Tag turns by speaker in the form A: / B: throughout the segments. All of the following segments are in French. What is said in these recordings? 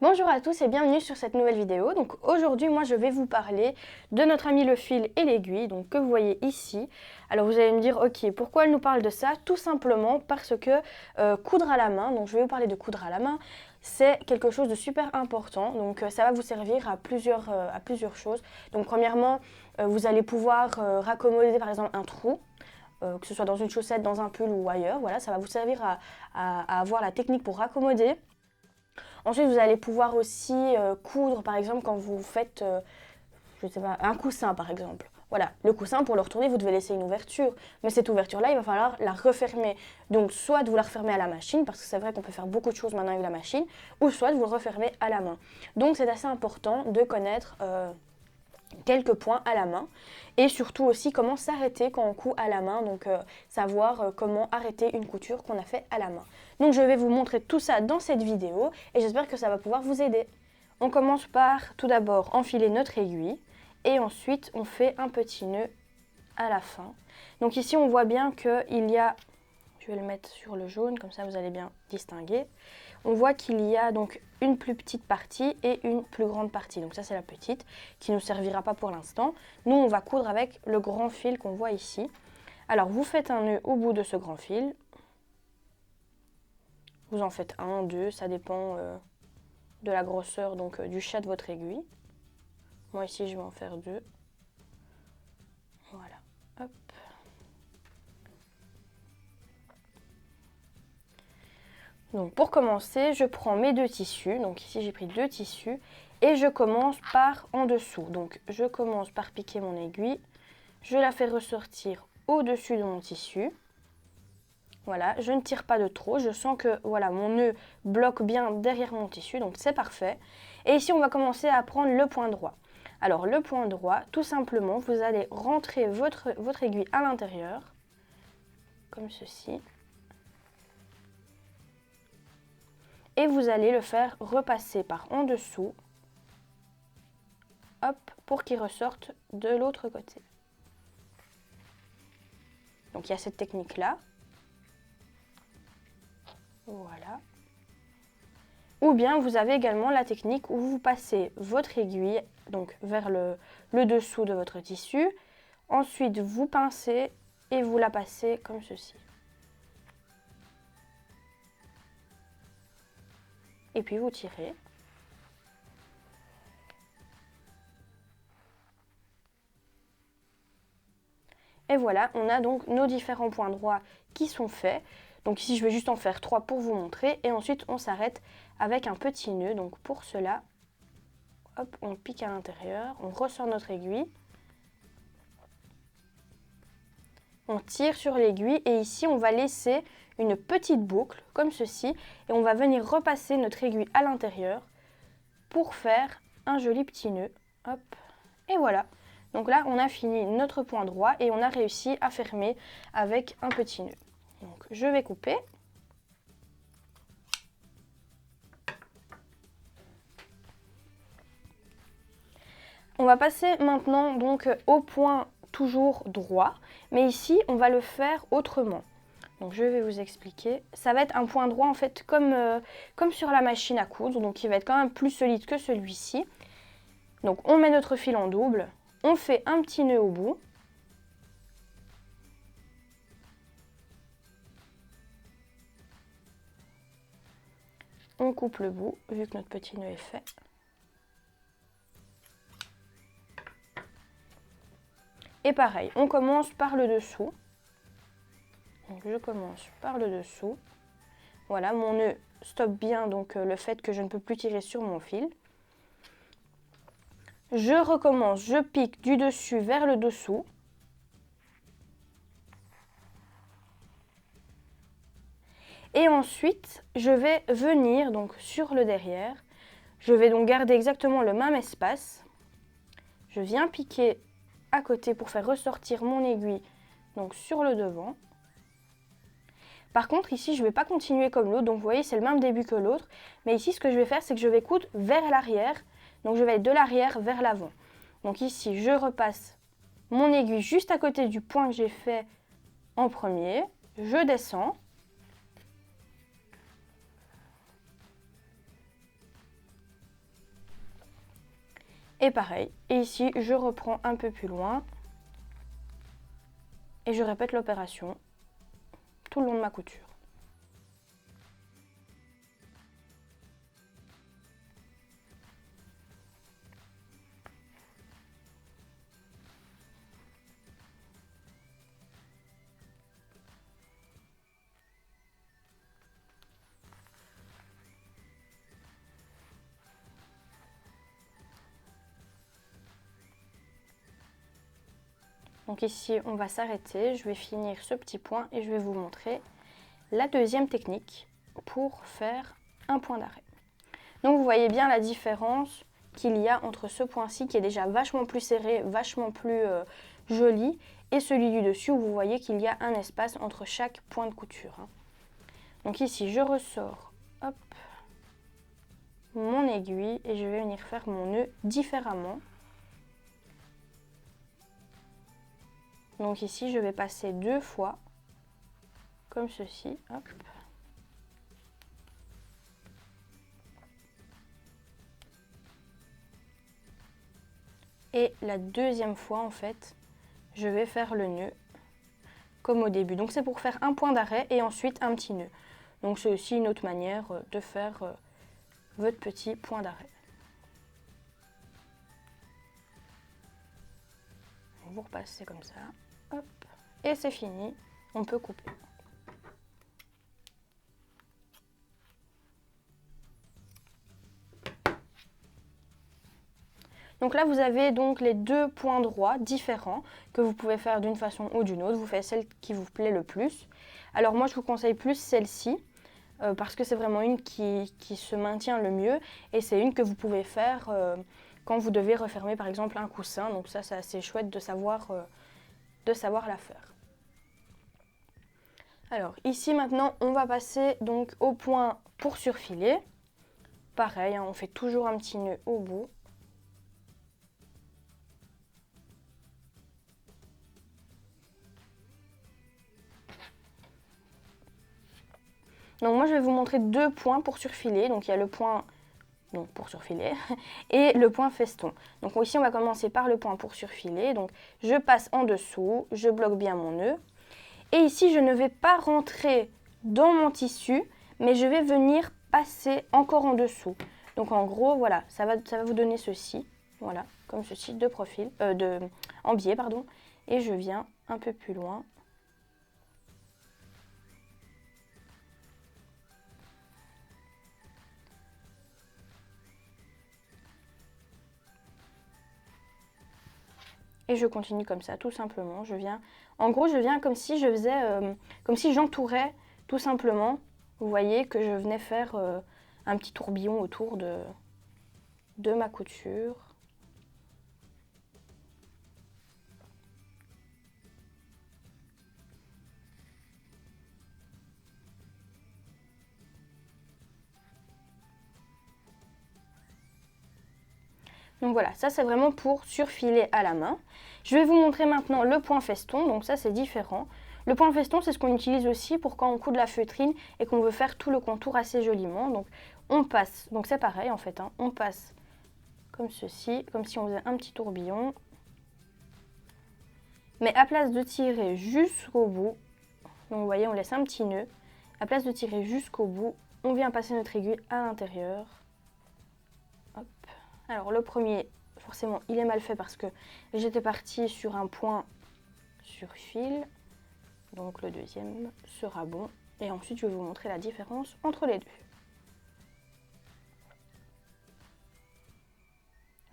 A: Bonjour à tous et bienvenue sur cette nouvelle vidéo. Donc aujourd'hui moi je vais vous parler de notre ami le fil et l'aiguille, donc que vous voyez ici. Alors vous allez me dire ok, pourquoi elle nous parle de ça? Tout simplement parce que coudre à la main, donc je vais vous parler de coudre à la main, c'est quelque chose de super important. Donc ça va vous servir à plusieurs choses. Donc premièrement vous allez pouvoir raccommoder par exemple un trou. Que ce soit dans une chaussette, dans un pull ou ailleurs, voilà, ça va vous servir à avoir la technique pour raccommoder. Ensuite, vous allez pouvoir aussi coudre, par exemple, quand vous faites, je sais pas, un coussin, par exemple. Voilà, le coussin, pour le retourner, vous devez laisser une ouverture. Mais cette ouverture-là, il va falloir la refermer. Donc, soit vous la refermez à la machine, parce que c'est vrai qu'on peut faire beaucoup de choses maintenant avec la machine, ou soit vous le refermez à la main. Donc, c'est assez important de connaître quelques points à la main et surtout aussi comment s'arrêter quand on coud à la main, donc savoir comment arrêter une couture qu'on a fait à la main. Donc je vais vous montrer tout ça dans cette vidéo et j'espère que ça va pouvoir vous aider. On commence par tout d'abord enfiler notre aiguille et ensuite on fait un petit nœud à la fin. Donc ici on voit bien qu'il y a, je vais le mettre sur le jaune comme ça vous allez bien distinguer. On voit qu'il y a donc une plus petite partie et une plus grande partie. Donc ça c'est la petite qui ne nous servira pas pour l'instant. Nous on va coudre avec le grand fil qu'on voit ici. Alors vous faites un nœud au bout de ce grand fil. Vous en faites un, deux, ça dépend de la grosseur donc du chat de votre aiguille. Moi ici je vais en faire deux. Voilà, hop. Donc pour commencer, je prends mes deux tissus. Donc ici j'ai pris deux tissus et je commence par en dessous. Donc je commence par piquer mon aiguille. Je la fais ressortir au-dessus de mon tissu. Voilà, je ne tire pas de trop. Je sens que voilà, mon nœud bloque bien derrière mon tissu, donc c'est parfait. Et ici on va commencer à prendre le point droit. Alors le point droit, tout simplement, vous allez rentrer votre aiguille à l'intérieur, comme ceci. Et vous allez le faire repasser par en dessous, hop, pour qu'il ressorte de l'autre côté. Donc il y a cette technique là. Voilà. Ou bien vous avez également la technique où vous passez votre aiguille donc vers le dessous de votre tissu. Ensuite vous pincez et vous la passez comme ceci. Et puis vous tirez. Et voilà, on a donc nos différents points droits qui sont faits. Donc ici, je vais juste en faire 3 pour vous montrer. Et ensuite, on s'arrête avec un petit nœud. Donc pour cela, hop, on pique à l'intérieur, on ressort notre aiguille. On tire sur l'aiguille et ici, on va laisser une petite boucle comme ceci. Et on va venir repasser notre aiguille à l'intérieur pour faire un joli petit nœud. Hop, et voilà. Donc là, on a fini notre point droit et on a réussi à fermer avec un petit nœud. Donc je vais couper. On va passer maintenant donc au point toujours droit, mais ici on va le faire autrement. Donc je vais vous expliquer. Ça va être un point droit en fait comme sur la machine à coudre, donc il va être quand même plus solide que celui-ci. Donc on met notre fil en double, on fait un petit nœud au bout. On coupe le bout, vu que notre petit nœud est fait. Et pareil, on commence par le dessous. Donc je commence par le dessous. Voilà, mon nœud stoppe bien donc le fait que je ne peux plus tirer sur mon fil. Je recommence, je pique du dessus vers le dessous. Et ensuite, je vais venir donc sur le derrière. Je vais donc garder exactement le même espace. Je viens piquer à côté pour faire ressortir mon aiguille donc sur le devant. Par contre, ici, je ne vais pas continuer comme l'autre. Donc, vous voyez, c'est le même début que l'autre. Mais ici, ce que je vais faire, c'est que je vais coudre vers l'arrière. Donc, je vais être de l'arrière vers l'avant. Donc, ici, je repasse mon aiguille juste à côté du point que j'ai fait en premier. Je descends. Et pareil, et ici je reprends un peu plus loin et je répète l'opération tout le long de ma couture. Donc ici, on va s'arrêter, je vais finir ce petit point et je vais vous montrer la deuxième technique pour faire un point d'arrêt. Donc vous voyez bien la différence qu'il y a entre ce point-ci qui est déjà vachement plus serré, vachement plus joli, et celui du dessus où vous voyez qu'il y a un espace entre chaque point de couture. Donc ici, je ressors hop, mon aiguille et je vais venir faire mon nœud différemment. Donc ici, je vais passer 2 fois, comme ceci. Hop. Et la deuxième fois, en fait, je vais faire le nœud comme au début. Donc c'est pour faire un point d'arrêt et ensuite un petit nœud. Donc c'est aussi une autre manière de faire votre petit point d'arrêt. Vous repassez comme ça. Hop. Et c'est fini. On peut couper. Donc là, vous avez donc les 2 points droits différents que vous pouvez faire d'une façon ou d'une autre. Vous faites celle qui vous plaît le plus. Alors moi, je vous conseille plus celle-ci parce que c'est vraiment une qui se maintient le mieux et c'est une que vous pouvez faire quand vous devez refermer par exemple un coussin. Donc ça, c'est assez chouette de savoir la faire. Alors ici maintenant, on va passer donc au point pour surfiler. Pareil, hein, on fait toujours un petit nœud au bout. Donc moi je vais vous montrer 2 points pour surfiler. Donc il y a le point pour surfiler et le point feston. Donc ici on va commencer par le point pour surfiler. Donc je passe en dessous, je bloque bien mon nœud. Et ici je ne vais pas rentrer dans mon tissu, mais je vais venir passer encore en dessous. Donc en gros voilà, ça va vous donner ceci. Voilà, comme ceci, de profil, en biais pardon. Et je viens un peu plus loin. Et je continue comme ça, tout simplement. En gros, je viens comme si je faisais, comme si j'entourais tout simplement. Vous voyez que je venais faire un petit tourbillon autour de ma couture. Donc voilà, ça c'est vraiment pour surfiler à la main. Je vais vous montrer maintenant le point feston, donc ça c'est différent. Le point feston, c'est ce qu'on utilise aussi pour quand on coud de la feutrine et qu'on veut faire tout le contour assez joliment. Donc on passe, donc c'est pareil en fait, hein, on passe comme ceci, comme si on faisait un petit tourbillon. Mais à place de tirer jusqu'au bout, donc vous voyez on laisse un petit nœud, à place de tirer jusqu'au bout, on vient passer notre aiguille à l'intérieur. Hop. Alors le premier, forcément il est mal fait parce que j'étais partie sur un point sur fil. Donc le deuxième sera bon. Et ensuite je vais vous montrer la différence entre les deux.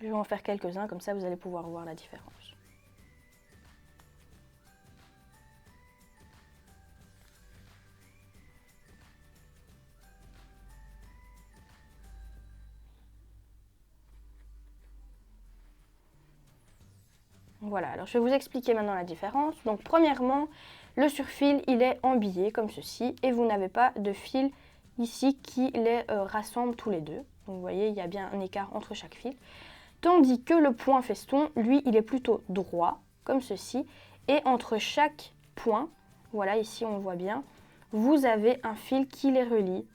A: Je vais en faire quelques-uns, comme ça vous allez pouvoir voir la différence. Voilà, alors je vais vous expliquer maintenant la différence. Donc premièrement, le surfil, il est en billet comme ceci et vous n'avez pas de fil ici qui les rassemble tous les deux. Donc vous voyez, il y a bien un écart entre chaque fil. Tandis que le point feston, lui, il est plutôt droit comme ceci et entre chaque point, voilà ici on voit bien, vous avez un fil qui les relie.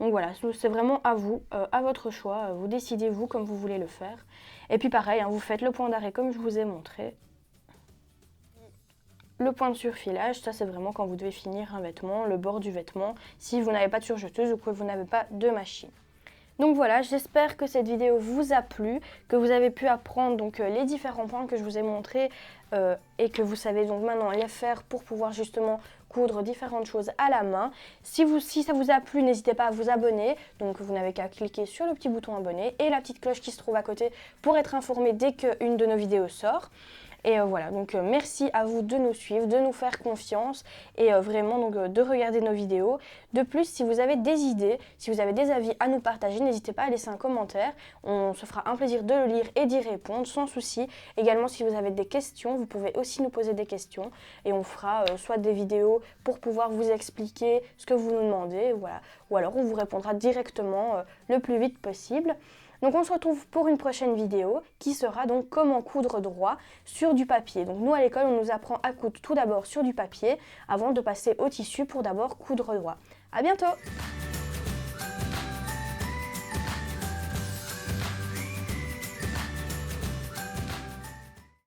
A: Donc voilà, c'est vraiment à vous, à votre choix, vous décidez vous comme vous voulez le faire. Et puis pareil, hein, vous faites le point d'arrêt comme je vous ai montré. Le point de surfilage, ça c'est vraiment quand vous devez finir un vêtement, le bord du vêtement, si vous n'avez pas de surjeteuse ou que vous n'avez pas de machine. Donc voilà, j'espère que cette vidéo vous a plu, que vous avez pu apprendre donc, les différents points que je vous ai montrés et que vous savez donc maintenant les faire pour pouvoir justement coudre différentes choses à la main. Si ça vous a plu, n'hésitez pas à vous abonner, donc vous n'avez qu'à cliquer sur le petit bouton abonner et la petite cloche qui se trouve à côté pour être informé dès qu'une de nos vidéos sort. Et voilà, donc merci à vous de nous suivre, de nous faire confiance et vraiment donc, de regarder nos vidéos. De plus, si vous avez des idées, si vous avez des avis à nous partager, n'hésitez pas à laisser un commentaire. On se fera un plaisir de le lire et d'y répondre sans souci. Également, si vous avez des questions, vous pouvez aussi nous poser des questions et on fera soit des vidéos pour pouvoir vous expliquer ce que vous nous demandez, voilà. Ou alors on vous répondra directement le plus vite possible. Donc on se retrouve pour une prochaine vidéo qui sera donc comment coudre droit sur du papier. Donc nous à l'école on nous apprend à coudre tout d'abord sur du papier avant de passer au tissu pour d'abord coudre droit. À bientôt!